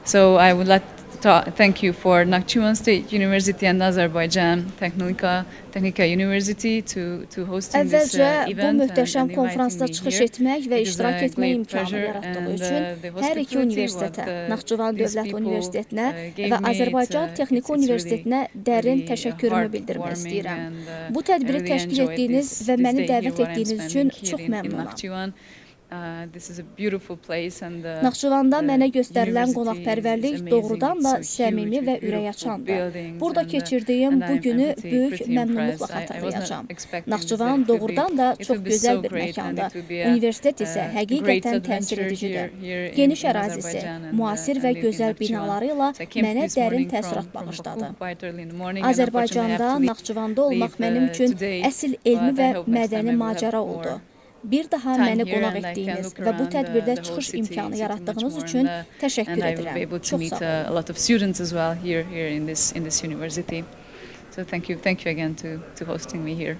So I would like to thank you for Nakhchivan State University and Azerbaijan Technica University to hosting this Əvvəlcə bu event möhtəşəm and inviting konfransda me çıxış here. etmək və It is iştirak a etmək great imkanı pleasure yaratdığı and üçün the hər iki hospitality universitetə, what Naxçıvan these Dövlət people Universitetinə gave və me, Azərbaycan Texniki it's Universitetinə dərin really təşəkkürümü bildirmək heartwarming istəyirəm. and, Bu I tədbiri really təşkil enjoyed etdiyiniz this və məni day here dəvət what I'm etdiyiniz üçün spending çox here in məmnunam. Nakhchivan. This is a beautiful place and Naxçıvanda mənə göstərilən university is qonaqpərvərlik amazing. doğrudan da It's so səmimi huge və with beautiful ürəkaçandır. buildings Burada and, keçirdiyim and bu I'm günü pretty böyük məmnunluqla impressed. I wasn't xatırlayacağam. expecting this, Naxçıvan that it would doğrudan da it çox would be gözəl so bir great and məkandır. it would be a Universitet isə great həqiqətən təsir adventure edicidir. here Geniş in ərazisi, Azerbaijan müasir və and in gözəl Nakhchivan. binaları ilə So I came mənə this dərin morning təəssürat from bağışladı. Baku quite early in the morning and unfortunately I have Azərbaycanda, to Naxçıvanda olmaq leave, mənim üçün today, əsl elmi but I və hope next time mədəni I will have macəra more oldu. Bir daha time məni here qonaq and I can etdiyiniz look və bu around tədbirdə the whole çıxış city imkanı much yaratdığınız more üçün and təşəkkür I will be edirəm. able to Çox meet sağ olun. a lot of students as well here in this university. So thank you again to hosting me here.